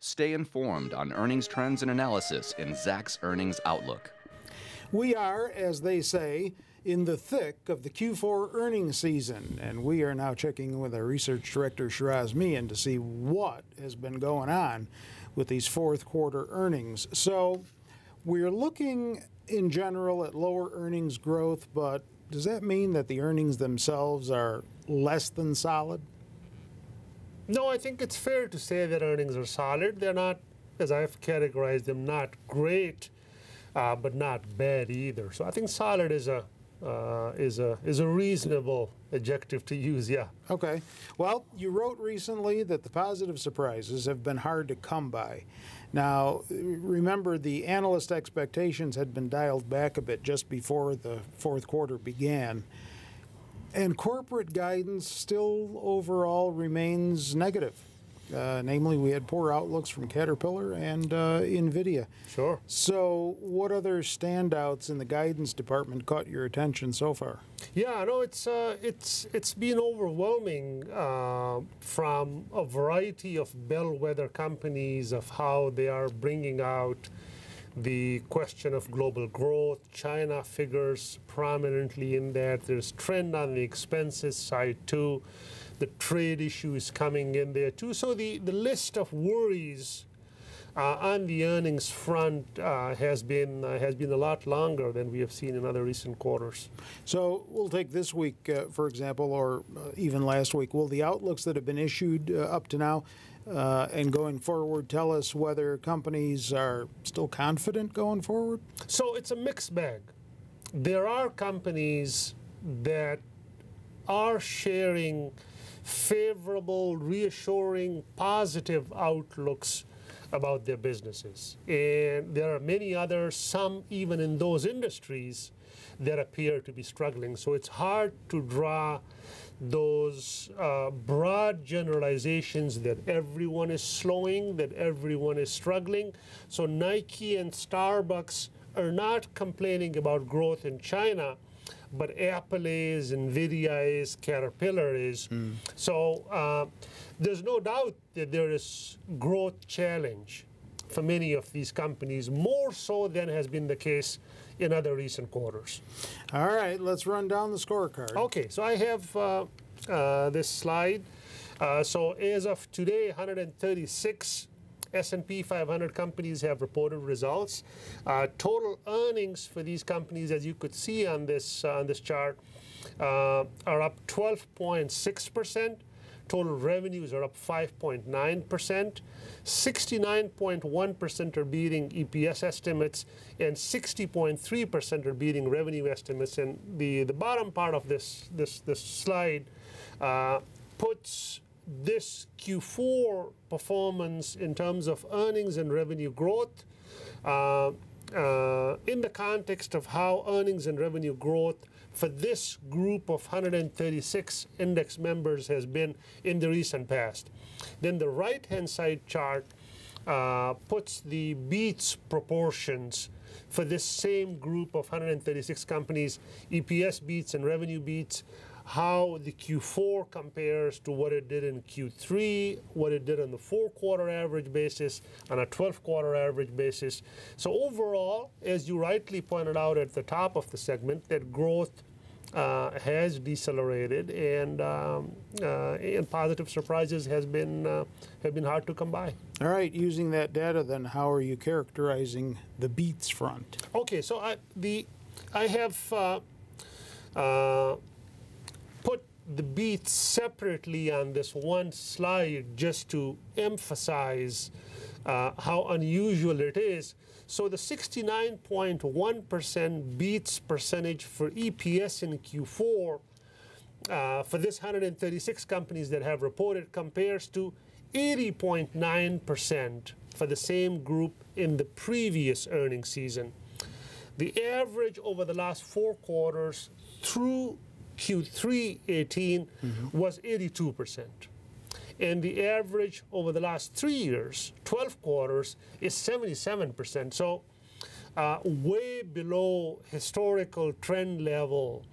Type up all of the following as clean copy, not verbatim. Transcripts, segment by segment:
Stay informed on earnings trends and analysis in Zacks Earnings Outlook. We are, as they say, in the thick of the Q4 earnings season, and we are now checking with our research director, Shiraz Mian, to see what has been going on with these fourth quarter earnings. So we're looking in general at lower earnings growth, but does that mean that the earnings themselves are less than solid? No, I think it's fair to say that earnings are solid. They're not, as I've categorized them, not great, but not bad either. So I think solid is a reasonable adjective to use, yeah. Okay. Well, you wrote recently that the positive surprises have been hard to come by. Now, remember, the analyst expectations had been dialed back a bit just before the fourth quarter began. And corporate guidance still overall remains negative. Namely, we had poor outlooks from Caterpillar and NVIDIA. Sure. So what other standouts in the guidance department caught your attention so far? Yeah, no, it's been overwhelming from a variety of bellwether companies of how they are bringing out the question of global growth. China figures prominently in that. There's trend on the expenses side too. The trade issue is coming in there too. So the list of worries on the earnings front has been a lot longer than we have seen in other recent quarters. So we'll take this week, for example, or even last week. Will the outlooks that have been issued up to now and going forward tell us whether companies are still confident going forward? So it's a mixed bag. There are companies that are sharing favorable, reassuring, positive outlooks about their businesses. And there are many others, some even in those industries, that appear to be struggling. So it's hard to draw those broad generalizations that everyone is slowing, that everyone is struggling. So Nike and Starbucks are not complaining about growth in China, but Apple is, NVIDIA is, Caterpillar is. So there's no doubt that there is growth challenge for many of these companies, more so than has been the case in other recent quarters. All right, let's run down the scorecard. Okay, so I have this slide. So as of today, 136 S&P 500 companies have reported results. Total earnings for these companies, as you could see on this chart, are up 12.6%. Total revenues are up 5.9%. 69.1% are beating EPS estimates, and 60.3% are beating revenue estimates. And the bottom part of this slide puts this Q4 performance in terms of earnings and revenue growth in the context of how earnings and revenue growth for this group of 136 index members has been in the recent past. Then the right-hand side chart puts the beats proportions for this same group of 136 companies, EPS beats and revenue beats, how the Q4 compares to what it did in Q3, what it did on the 4-quarter average basis, on a 12-quarter average basis. So overall, as you rightly pointed out at the top of the segment, that growth has decelerated, and positive surprises have been hard to come by. All right, using that data, then, how are you characterizing the beats front? Okay, so I have put the beats separately on this one slide just to emphasize how unusual it is. So the 69.1% beats percentage for EPS in Q4 for this 136 companies that have reported compares to 80.9% for the same group in the previous earnings season. The average over the last 4 quarters through Q3 18 was 82%. And the average over the last 3 years, 12 quarters, is 77%. So way below historical trend level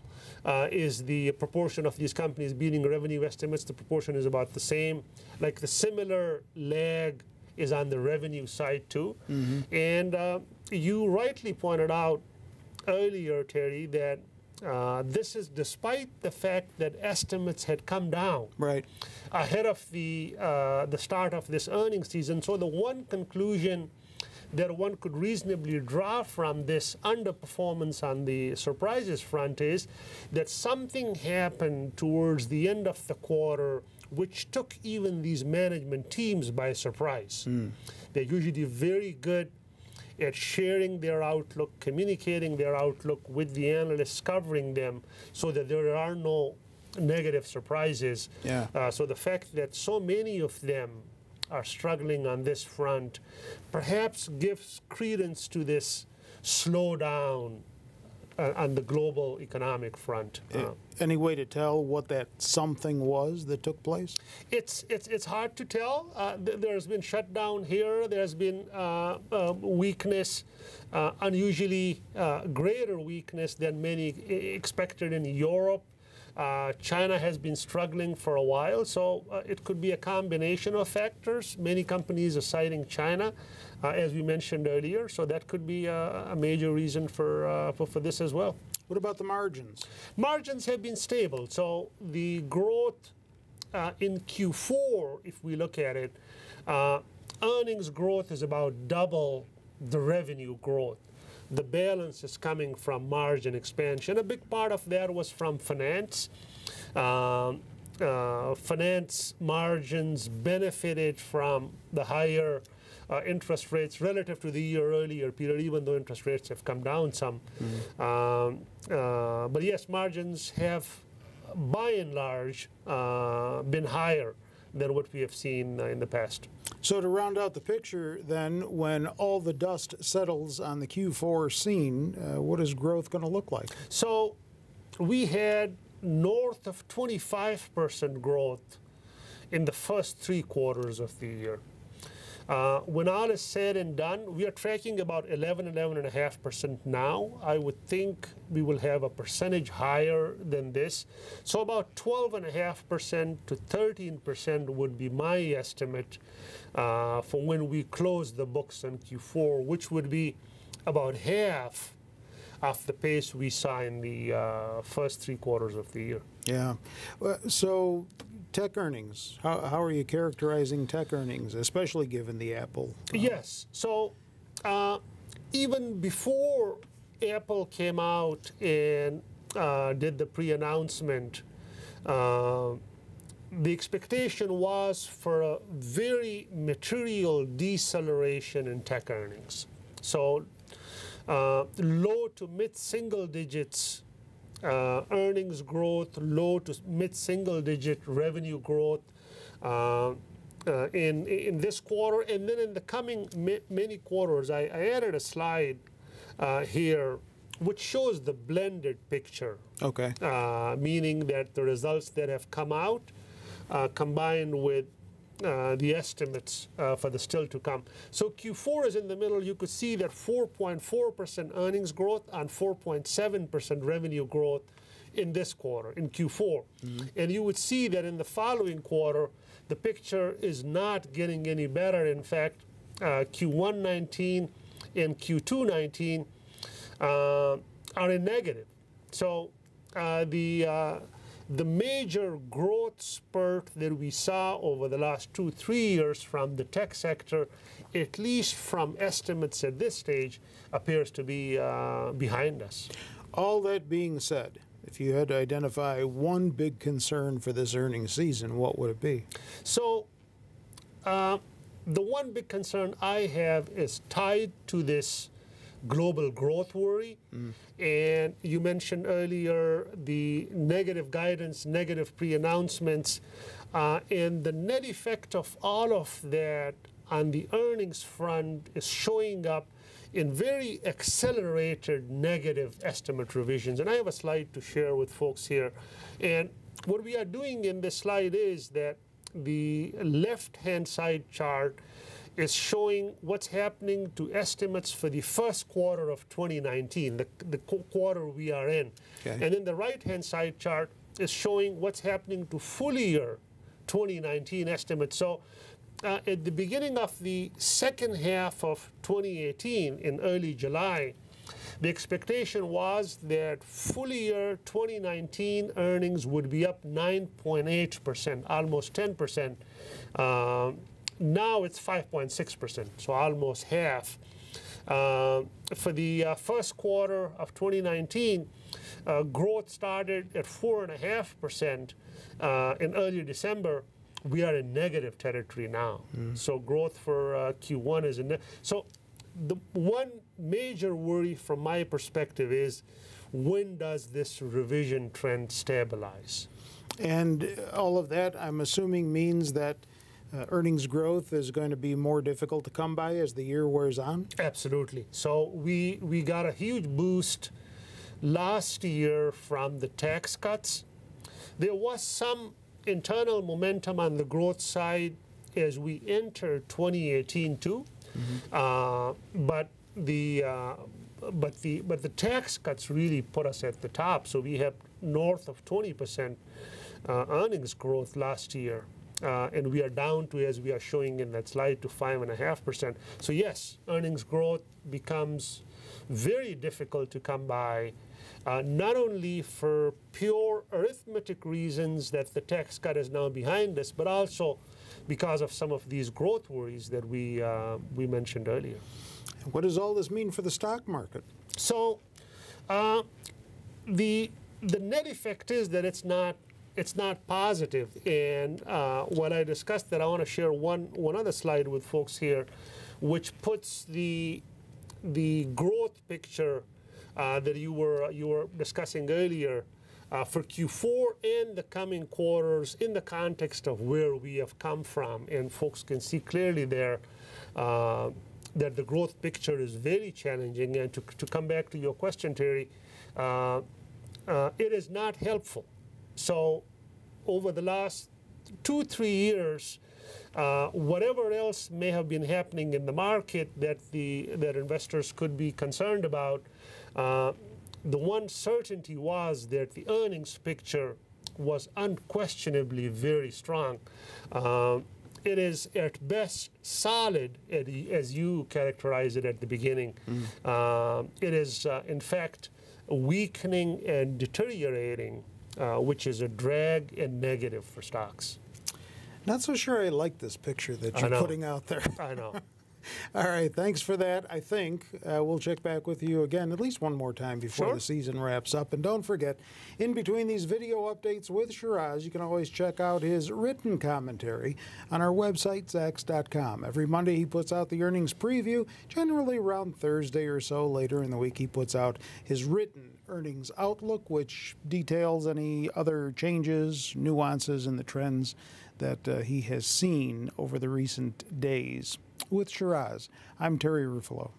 is the proportion of these companies beating revenue estimates. The proportion is about the same. Like the similar lag is on the revenue side too. And you rightly pointed out earlier, Terry, that this is despite the fact that estimates had come down ahead of the start of this earnings season. So the one conclusion that one could reasonably draw from this underperformance on the surprises front is that something happened towards the end of the quarter which took even these management teams by surprise. They're usually very good at sharing their outlook, communicating their outlook with the analysts covering them so that there are no negative surprises. So the fact that so many of them are struggling on this front perhaps gives credence to this slowdown on the global economic front. Any way to tell what that something was that took place? It's hard to tell. There's been shutdown here. There's been weakness, unusually greater weakness than many expected in Europe. China has been struggling for a while, so it could be a combination of factors. Many companies are citing China, as we mentioned earlier, so that could be a major reason for this as well. What about the margins? Margins have been stable, so the growth in Q4, if we look at it, earnings growth is about double the revenue growth. The balance is coming from margin expansion. A big part of that was from finance. Finance margins benefited from the higher interest rates relative to the year earlier period, even though interest rates have come down some. But yes, margins have, by and large, been higher than what we have seen in the past. So to round out the picture, then, when all the dust settles on the Q4 scene, what is growth going to look like? So we had north of 25% growth in the first 3 quarters of the year. When all is said and done, we are tracking about 11.5% now. I would think we will have a percentage higher than this. So about 12.5% to 13% would be my estimate for when we close the books on Q4, which would be about half of the pace we saw in the first 3 quarters of the year. Yeah. So tech earnings, how are you characterizing tech earnings, especially given the Apple? Yes. So even before Apple came out and did the pre-announcement, the expectation was for a very material deceleration in tech earnings. So low to mid-single digits earnings growth, low to mid-single digit revenue growth in this quarter, and then in the coming many quarters. I added a slide here which shows the blended picture. Okay. Meaning that the results that have come out combined with the estimates for the still to come. So Q4 is in the middle. You could see that 4.4% earnings growth and 4.7% revenue growth in this quarter, in Q4. And you would see that in the following quarter, the picture is not getting any better. In fact, Q1 19 and Q2 19 are in negative. So the major growth spurt that we saw over the last 2-3 years from the tech sector, at least from estimates at this stage, appears to be behind us. All that being said, if you had to identify one big concern for this earnings season, what would it be? So the one big concern I have is tied to this global growth worry. And you mentioned earlier the negative guidance, negative pre-announcements, and the net effect of all of that on the earnings front is showing up in very accelerated negative estimate revisions. And I have a slide to share with folks here. And what we are doing in this slide is that the left-hand side chart is showing what's happening to estimates for the first quarter of 2019, the quarter we are in. Okay. And then the right-hand side chart is showing what's happening to full year 2019 estimates. So at the beginning of the second half of 2018, in early July, the expectation was that full year 2019 earnings would be up 9.8%, almost 10%. Now it's 5.6%, so almost half. For the first quarter of 2019, growth started at 4.5% in early December. We are in negative territory now. So growth for Q1 is in. So the one major worry from my perspective is, when does this revision trend stabilize? And all of that, I'm assuming, means that earnings growth is going to be more difficult to come by as the year wears on? Absolutely. So we got a huge boost last year from the tax cuts. There was some internal momentum on the growth side as we entered 2018 too, but the tax cuts really put us at the top. So we have north of 20% earnings growth last year. And we are down to, as we are showing in that slide, to 5.5%. So yes, earnings growth becomes very difficult to come by, not only for pure arithmetic reasons that the tax cut is now behind us, but also because of some of these growth worries that we mentioned earlier. What does all this mean for the stock market? So the net effect is that it's not positive. And what I discussed, that I want to share one other slide with folks here, which puts the growth picture that you were discussing earlier for Q4 and the coming quarters in the context of where we have come from. And folks can see clearly there that the growth picture is very challenging. And to come back to your question, Terry, it is not helpful. So over the last 2-3 years, whatever else may have been happening in the market that investors could be concerned about, the one certainty was that the earnings picture was unquestionably very strong. It is at best solid, as you characterized it at the beginning. It is, in fact, weakening and deteriorating, which is a drag and negative for stocks. Not so sure I like this picture that you're putting out there. I know. All right, thanks for that. I think we'll check back with you again at least one more time before the season wraps up. And don't forget, in between these video updates with Shiraz, you can always check out his written commentary on our website, Zacks.com. Every Monday he puts out the earnings preview. Generally around Thursday or so later in the week, he puts out his written earnings outlook, which details any other changes, nuances in the trends that he has seen over the recent days. With Shiraz, I'm Terry Ruffalo.